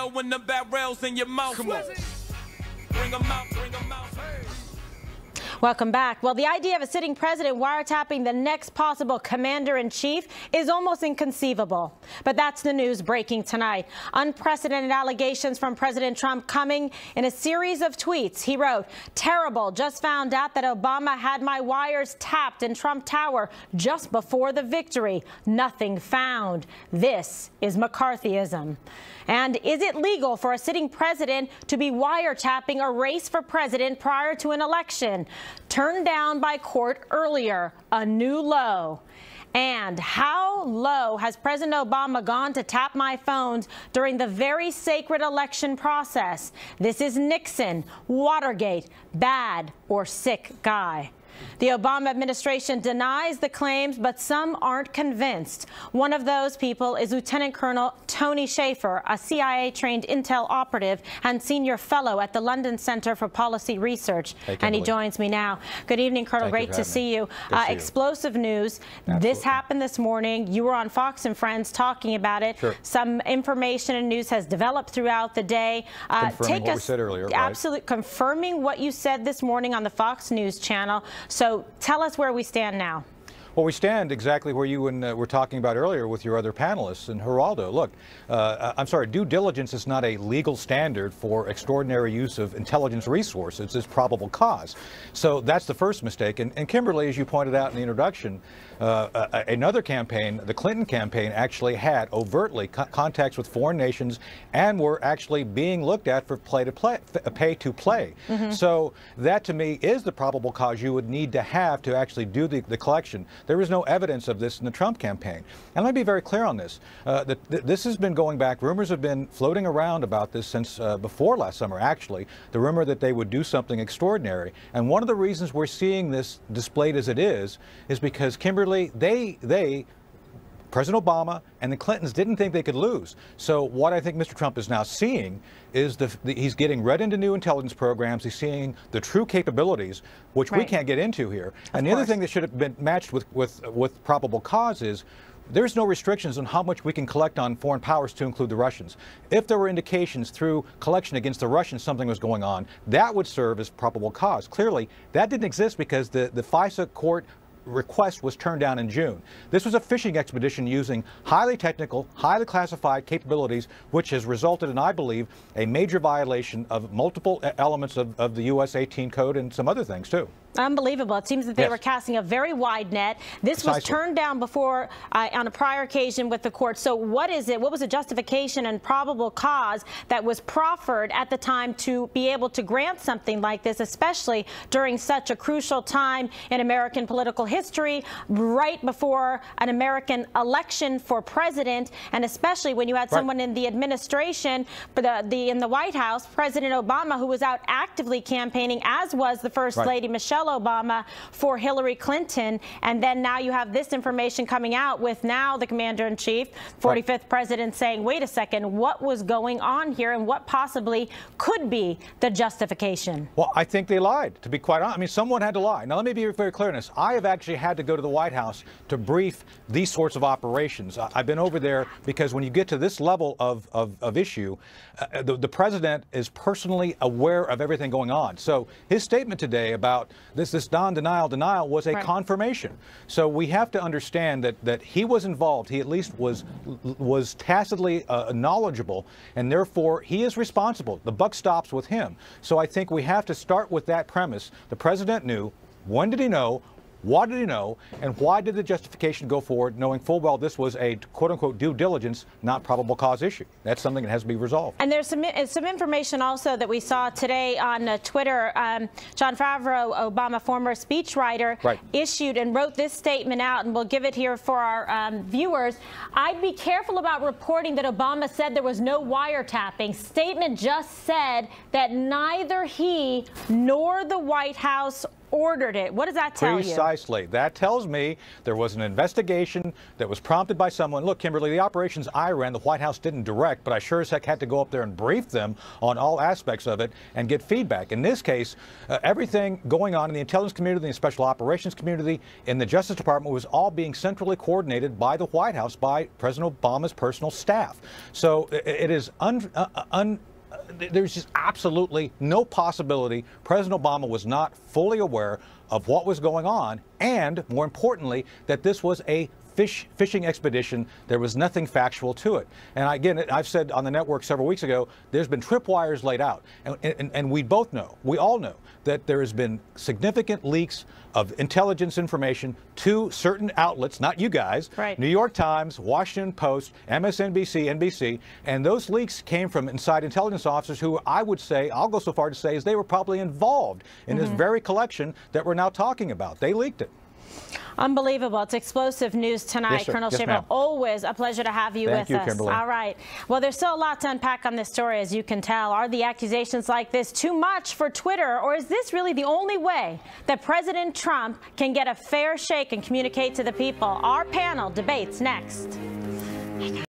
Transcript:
throwing the barrels in your mouth. Come on. Bring them out, bring them out. Welcome back. Well, the idea of a sitting president wiretapping the next possible commander-in-chief is almost inconceivable. But that's the news breaking tonight. Unprecedented allegations from President Trump coming in a series of tweets. He wrote, "Terrible. Just found out that Obama had my wires tapped in Trump Tower just before the victory. Nothing found. This is McCarthyism." And is it legal for a sitting president to be wiretapping a race for president prior to an election? Turned down by court earlier, a new low. And how low has President Obama gone to tap my phones during the very sacred election process? This is Nixon, Watergate, bad or sick guy. The Obama administration denies the claims, but some aren't convinced. One of those people is Lieutenant Colonel Tony Shaffer, a CIA-trained intel operative and senior fellow at the London Center for Policy Research. And he joins me now. Good evening, Colonel. Great to see you. Explosive news. Absolutely. This happened this morning. You were on Fox and Friends talking about it. Sure. Some information and news has developed throughout the day. Confirming what we said earlier, right? Absolutely. Confirming what you said this morning on the Fox News channel. So tell us where we stand now. Well, we stand exactly where you were talking about earlier with your other panelists. And Geraldo, look, I'm sorry, due diligence is not a legal standard for extraordinary use of intelligence resources. It's probable cause. So that's the first mistake. And Kimberly, as you pointed out in the introduction, another campaign, the Clinton campaign, actually had overtly contacts with foreign nations and were actually being looked at for pay to play. Mm-hmm. So that, to me, is the probable cause you would need to have to actually do the collection. There is no evidence of this in the Trump campaign. And let me be very clear on this. This has been going back. Rumors have been floating around about this since before last summer, actually. The rumor that they would do something extraordinary. And one of the reasons we're seeing this displayed as it is because, Kimberly, President Obama and the Clintons didn't think they could lose. So what I think Mr. Trump is now seeing is he's getting read into new intelligence programs. He's seeing the true capabilities, which we can't get into here. And the other thing that should have been matched with probable cause is there's no restrictions on how much we can collect on foreign powers, to include the Russians. If there were indications through collection against the Russians something was going on, that would serve as probable cause. Clearly, that didn't exist because the FISA court request was turned down in June. This was a fishing expedition using highly technical, highly classified capabilities, which has resulted in, I believe, a major violation of multiple elements of the US 18 code and some other things, too. Unbelievable. It seems that they were casting a very wide net. This was turned down before on a prior occasion with the court. So what is it? What was the justification and probable cause that was proffered at the time to be able to grant something like this, especially during such a crucial time in American political history, right before an American election for president, and especially when you had someone in the administration, in the White House, President Obama, who was out actively campaigning, as was the First Lady Michelle Obama, for Hillary Clinton. And then now you have this information coming out with now the commander-in-chief, 45th president, saying, wait a second, what was going on here and what possibly could be the justification? Well, I think they lied, to be quite honest. I mean, someone had to lie. Now, let me be very clear on this. I have actually had to go to the White House to brief these sorts of operations. I've been over there because when you get to this level of issue, the president is personally aware of everything going on. So his statement today about this non-denial was a confirmation. So we have to understand that he was involved. He at least was tacitly knowledgeable, and therefore he is responsible. The buck stops with him. So I think we have to start with that premise. The president knew. When did he know? What did he know, and why did the justification go forward, knowing full well this was a quote-unquote due diligence, not probable cause issue? That's something that has to be resolved. And there's some information also that we saw today on Twitter. Jon Favreau, Obama former speechwriter, issued and wrote this statement out, and we'll give it here for our viewers. I'd be careful about reporting that Obama said there was no wiretapping. Statement just said that neither he nor the White House ordered it. What does that tell you? Precisely. That tells me there was an investigation that was prompted by someone. Look, Kimberly, the operations I ran, the White House didn't direct, but I sure as heck had to go up there and brief them on all aspects of it and get feedback. In this case, everything going on in the intelligence community, the special operations community, in the Justice Department was all being centrally coordinated by the White House, by President Obama's personal staff. So it is there's just absolutely no possibility President Obama was not fully aware of what was going on, and more importantly, that this was a fishing expedition. There was nothing factual to it. And again, I've said on the network several weeks ago, there's been tripwires laid out. And we both know, we all know, that there has been significant leaks of intelligence information to certain outlets, not you guys, right. New York Times, Washington Post, MSNBC, NBC, and those leaks came from inside intelligence officers who I would say, I'll go so far to say, is they were probably involved in this very collection that we're now talking about. They leaked it. Unbelievable. It's explosive news tonight. Yes, sir. Colonel Yes, Schaefer, always a pleasure to have you with us. Kimberly. All right. Well, there's still a lot to unpack on this story, as you can tell. Are the accusations like this too much for Twitter, or is this really the only way that President Trump can get a fair shake and communicate to the people? Our panel debates next.